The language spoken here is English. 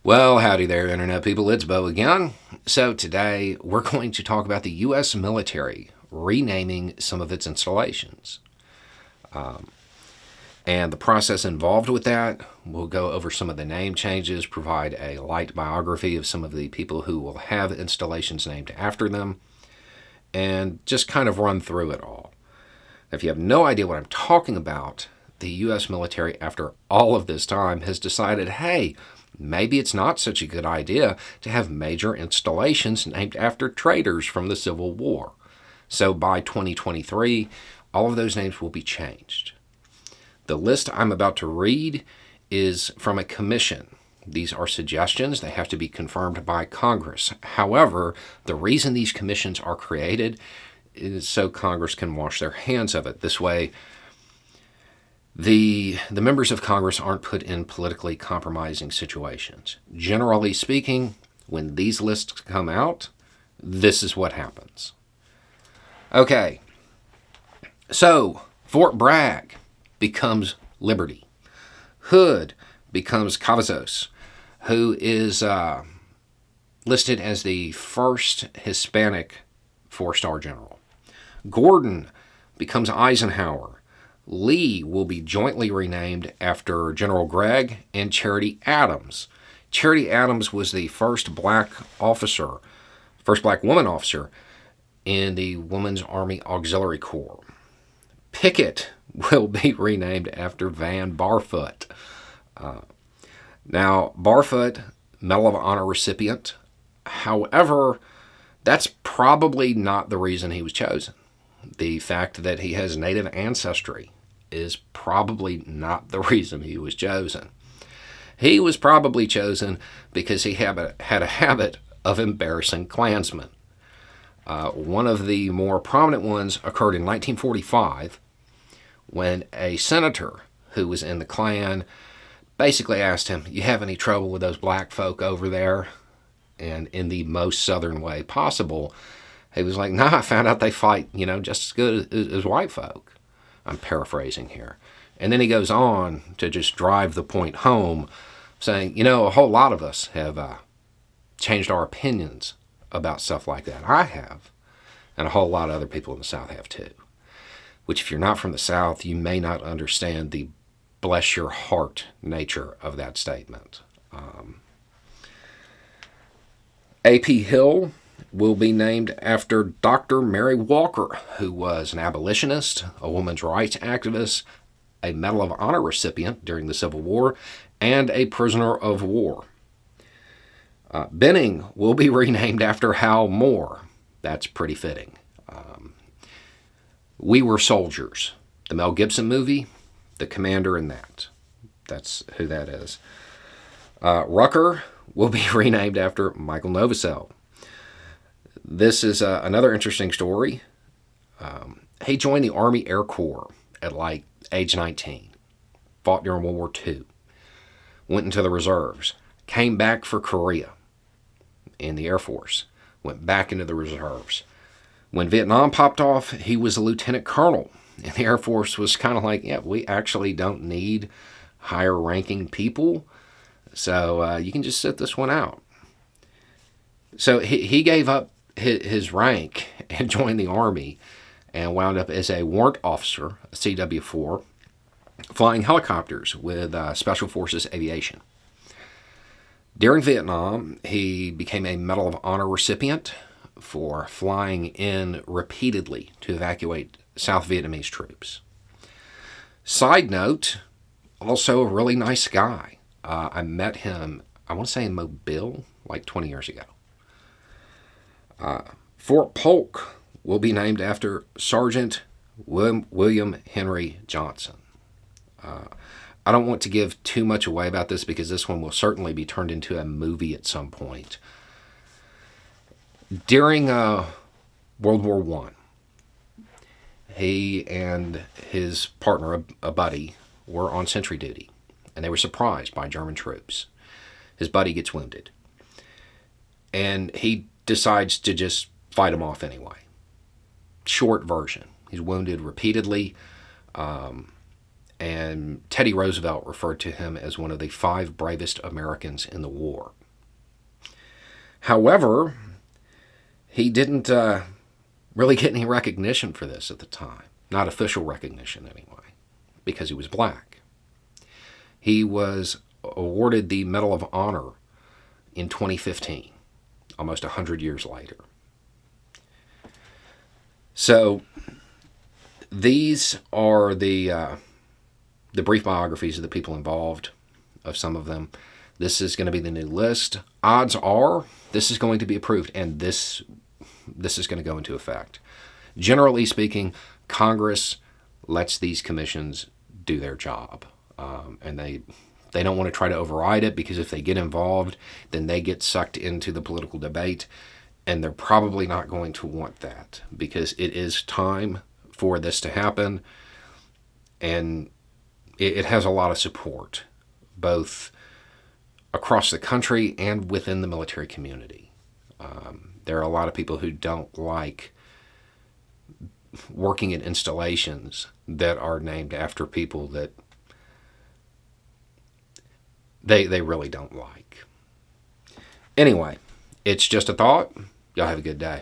Well, howdy there, Internet people. It's Bo again. So, today we're going to talk about the U.S. military renaming some of its installations. And the process involved with that. We'll go over some of the name changes, provide a light biography of some of the people who will have installations named after them, and just kind of run through it all. If you have no idea what I'm talking about, the U.S. military, after all of this time, has decided, hey, maybe it's not such a good idea to have major installations named after traitors from the Civil War. So by 2023, all of those names will be changed. The list I'm about to read is from a commission. These are suggestions. They have to be confirmed by Congress. However, the reason these commissions are created is so Congress can wash their hands of it. This way, the members of Congress aren't put in politically compromising situations. Generally speaking, when these lists come out, this is what happens. Okay, so Fort Bragg becomes Liberty. Hood becomes Cavazos, who is listed as the first Hispanic four-star general. Gordon becomes Eisenhower. Lee will be jointly renamed after General Bragg and Charity Adams. Charity Adams was the first black woman officer in the Women's Army Auxiliary Corps. Pickett will be renamed after Van Barfoot. Now, Barfoot, Medal of Honor recipient. However, that's probably not the reason he was chosen. The fact that he has Native ancestry is probably not the reason he was chosen. He was probably chosen because he had a habit of embarrassing Klansmen. One of the more prominent ones occurred in 1945 when a senator who was in the Klan basically asked him, "You have any trouble with those black folk over there?" And in the most southern way possible, he was like, "Nah, I found out they fight, just as good as white folk." I'm paraphrasing here. And then he goes on to just drive the point home, saying, a whole lot of us have changed our opinions about stuff like that. I have, and a whole lot of other people in the South have too. Which, if you're not from the South, you may not understand the bless your heart nature of that statement. A.P. Hill will be named after Dr. Mary Walker, who was an abolitionist, a women's rights activist, a Medal of Honor recipient during the Civil War, and a prisoner of war. Benning will be renamed after Hal Moore. That's pretty fitting. We Were Soldiers, the Mel Gibson movie, the commander in that. That's who that is. Rucker will be renamed after Michael Novosel. This is another interesting story. He joined the Army Air Corps at age 19. Fought during World War II. Went into the reserves. Came back for Korea in the Air Force. Went back into the reserves. When Vietnam popped off, he was a lieutenant colonel. And the Air Force was kind of like, yeah, we actually don't need higher ranking people. So you can just sit this one out. So he gave up his rank and joined the Army and wound up as a warrant officer, a CW4, flying helicopters with Special Forces Aviation. During Vietnam, he became a Medal of Honor recipient for flying in repeatedly to evacuate South Vietnamese troops. Side note, also a really nice guy. I met him, I want to say in Mobile, 20 years ago. Fort Polk will be named after Sergeant William Henry Johnson. I don't want to give too much away about this because this one will certainly be turned into a movie at some point. During World War I, he and his partner, a buddy, were on sentry duty, and they were surprised by German troops. His buddy gets wounded, and he decides to just fight them off anyway. Short version. He's wounded repeatedly, and Teddy Roosevelt referred to him as one of the 5 bravest Americans in the war. However, he didn't really get any recognition for this at the time. Not official recognition, anyway, because he was black. He was awarded the Medal of Honor in 2015, almost 100 years later. So these are the brief biographies of the people involved, of some of them. This is going to be the new list. Odds are this is going to be approved, and this is going to go into effect. Generally speaking, Congress lets these commissions do their job, and they don't want to try to override it, because if they get involved, then they get sucked into the political debate, and they're probably not going to want that, because it is time for this to happen, and it has a lot of support, both across the country and within the military community. There are a lot of people who don't like working in installations that are named after people that they really don't like. Anyway, it's just a thought. Y'all have a good day.